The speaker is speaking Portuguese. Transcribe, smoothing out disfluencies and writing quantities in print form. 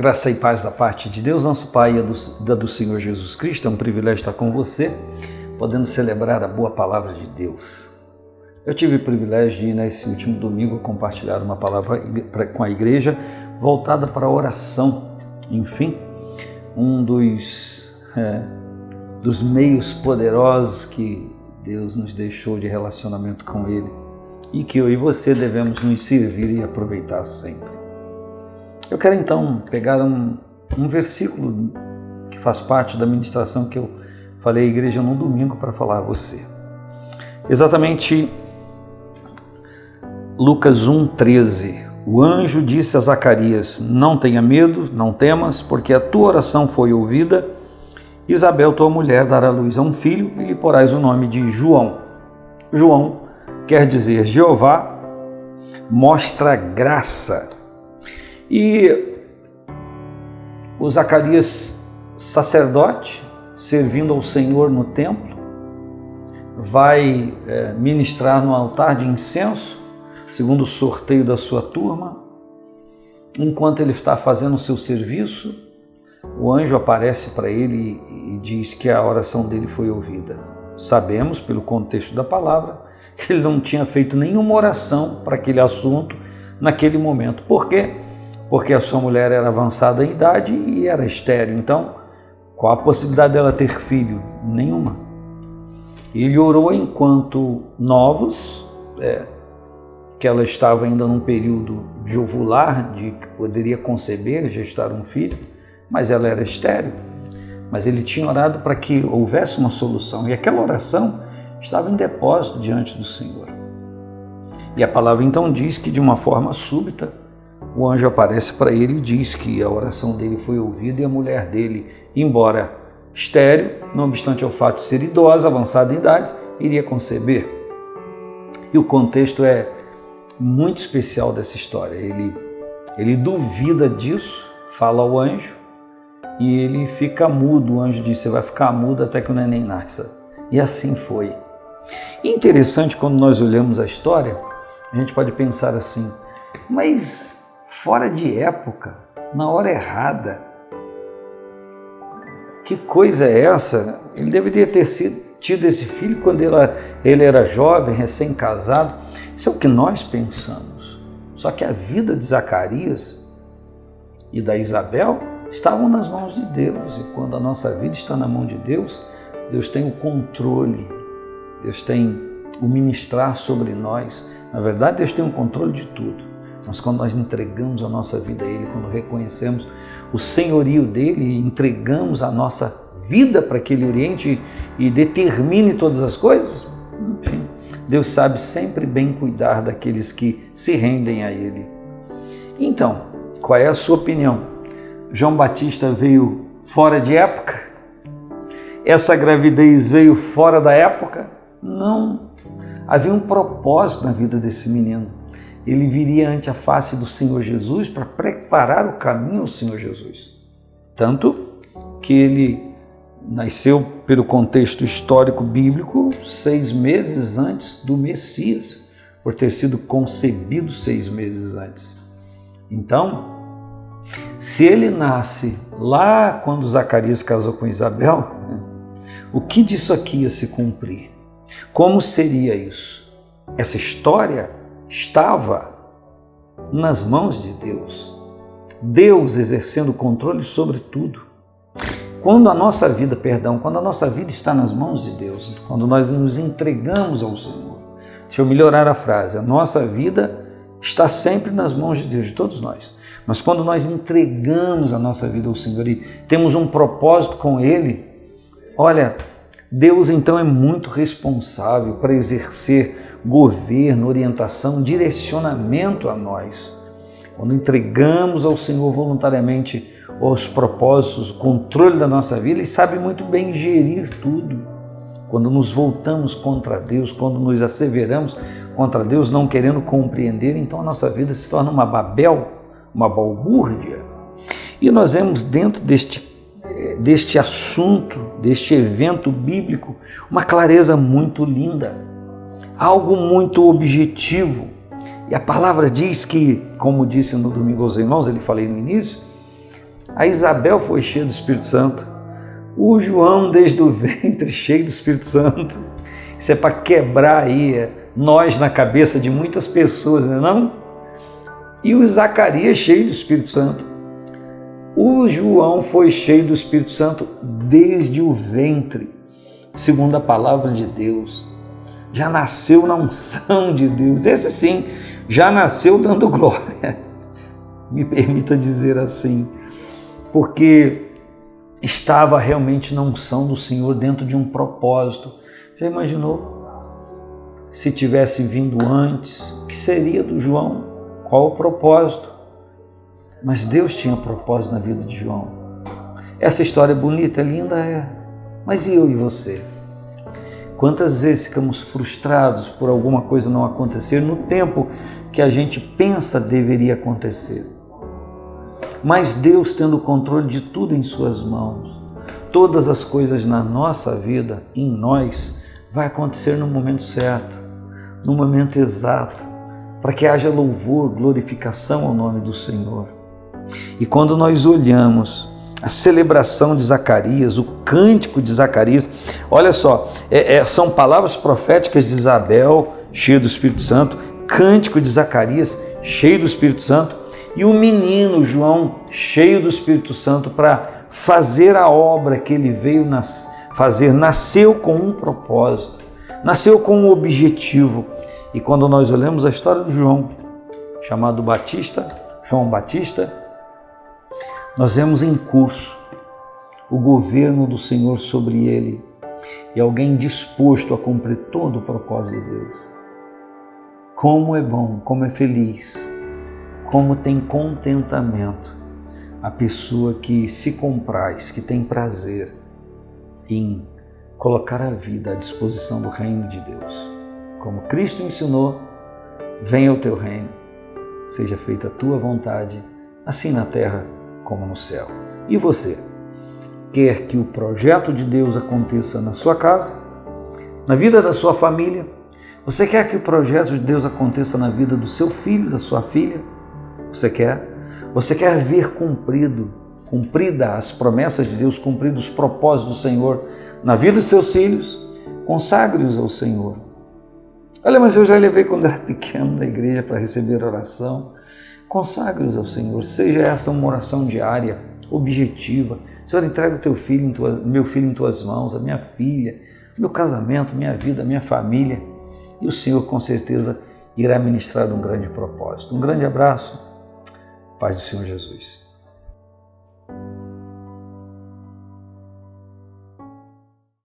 Graça e paz da parte de Deus, nosso Pai e da do Senhor Jesus Cristo. É um privilégio estar com você, podendo celebrar a boa palavra de Deus. Eu tive o privilégio de ir nesse último domingo compartilhar uma palavra com a igreja voltada para a oração. Enfim, um dos meios poderosos que Deus nos deixou de relacionamento com Ele e que eu e você devemos nos servir e aproveitar sempre. Eu quero então pegar um versículo que faz parte da ministração que eu falei à igreja no domingo para falar a você. Exatamente Lucas 1,13. O anjo disse a Zacarias: não tenha medo, não temas, porque a tua oração foi ouvida. Isabel, tua mulher, dará luz a um filho e lhe porás o nome de João. João quer dizer Jeová mostra graça. E o Zacarias, sacerdote, servindo ao Senhor no templo, vai ministrar no altar de incenso, segundo o sorteio da sua turma. Enquanto ele está fazendo o seu serviço, o anjo aparece para ele e diz que a oração dele foi ouvida. Sabemos, pelo contexto da palavra, que ele não tinha feito nenhuma oração para aquele assunto naquele momento. Por quê? Porque a sua mulher era avançada em idade e era estéril. Então, qual a possibilidade dela ter filho? Nenhuma. Ele orou enquanto novos, que ela estava ainda num período de ovular, de que poderia conceber, gestar um filho, mas ela era estéril. Mas ele tinha orado para que houvesse uma solução, e aquela oração estava em depósito diante do Senhor. E a palavra então diz que de uma forma súbita, o anjo aparece para ele e diz que a oração dele foi ouvida e a mulher dele, embora estéril, não obstante ao fato de ser idosa, avançada em idade, iria conceber. E o contexto é muito especial dessa história. Ele duvida disso, fala ao anjo e ele fica mudo. O anjo disse: você vai ficar mudo até que o neném nasça. E assim foi. E interessante, quando nós olhamos a história, a gente pode pensar assim: mas fora de época, na hora errada, que coisa é essa? Ele deveria ter tido esse filho quando ele era jovem, recém-casado. Isso é o que nós pensamos. Só que a vida de Zacarias e da Isabel estavam nas mãos de Deus. E quando a nossa vida está na mão de Deus, Deus tem o controle, Deus tem o ministrar sobre nós. Na verdade, Deus tem o controle de tudo. Mas quando nós entregamos a nossa vida a Ele, quando reconhecemos o senhorio dEle e entregamos a nossa vida para que Ele oriente e determine todas as coisas, enfim, Deus sabe sempre bem cuidar daqueles que se rendem a Ele. Então, qual é a sua opinião? João Batista veio fora de época? Essa gravidez veio fora da época? Não. Havia um propósito na vida desse menino. Ele viria ante a face do Senhor Jesus para preparar o caminho ao Senhor Jesus. Tanto que ele nasceu, pelo contexto histórico bíblico, 6 meses antes do Messias, por ter sido concebido 6 meses antes. Então, se ele nasce lá quando Zacarias casou com Isabel, o que disso aqui ia se cumprir? Como seria isso? Essa história estava nas mãos de Deus. Deus exercendo controle sobre tudo. Quando a nossa vida está nas mãos de Deus, quando nós nos entregamos ao Senhor, deixa eu melhorar a frase, a nossa vida está sempre nas mãos de Deus, de todos nós. Mas quando nós entregamos a nossa vida ao Senhor e temos um propósito com Ele, olha, Deus então é muito responsável para exercer governo, orientação, direcionamento a nós. Quando entregamos ao Senhor voluntariamente os propósitos, o controle da nossa vida, Ele sabe muito bem gerir tudo. Quando nos voltamos contra Deus, quando nos asseveramos contra Deus, não querendo compreender, então a nossa vida se torna uma Babel, uma balbúrdia. E nós vemos dentro deste assunto, deste evento bíblico, uma clareza muito linda, algo muito objetivo. E a palavra diz que, como disse no domingo aos irmãos, ele falei no início, A Isabel foi cheia do Espírito Santo. O João, desde o ventre, cheio do Espírito Santo. Isso é para quebrar aí nós na cabeça de muitas pessoas, não é não? E o Zacarias, cheio do Espírito Santo. O João foi cheio do Espírito Santo desde o ventre, segundo a palavra de Deus. Já nasceu na unção de Deus. Esse sim, já nasceu dando glória. Me permita dizer assim, porque estava realmente na unção do Senhor dentro de um propósito. Já imaginou? Se tivesse vindo antes, o que seria do João? Qual o propósito? Mas Deus tinha propósito na vida de João. Essa história é bonita, é linda, é. Mas e eu e você? Quantas vezes ficamos frustrados por alguma coisa não acontecer no tempo que a gente pensa deveria acontecer? Mas Deus, tendo o controle de tudo em suas mãos, todas as coisas na nossa vida, em nós, vai acontecer no momento certo, no momento exato, para que haja louvor, glorificação ao nome do Senhor. E quando nós olhamos a celebração de Zacarias, o cântico de Zacarias, olha só, são palavras proféticas de Isabel, cheio do Espírito Santo, cântico de Zacarias, cheio do Espírito Santo, e o menino João, cheio do Espírito Santo, para fazer a obra que ele veio fazer, nasceu com um propósito, nasceu com um objetivo. E quando nós olhamos a história do João, chamado João Batista, nós vemos em curso o governo do Senhor sobre ele e alguém disposto a cumprir todo o propósito de Deus. Como é bom, como é feliz, como tem contentamento a pessoa que se compraz, que tem prazer em colocar a vida à disposição do reino de Deus. Como Cristo ensinou, venha o teu reino, seja feita a tua vontade, assim na terra como no céu. E você, quer que o projeto de Deus aconteça na sua casa, na vida da sua família? Você quer que o projeto de Deus aconteça na vida do seu filho, da sua filha? Você quer? Você quer ver cumprida as promessas de Deus, cumpridos os propósitos do Senhor na vida dos seus filhos? Consagre-os ao Senhor. Olha, mas eu já levei quando era pequeno na igreja para receber oração. Consagre-os ao Senhor, seja esta uma oração diária, objetiva. Senhor, entrega o teu filho, meu filho em tuas mãos, a minha filha, meu casamento, minha vida, minha família. E o Senhor com certeza irá ministrar um grande propósito. Um grande abraço, paz do Senhor Jesus.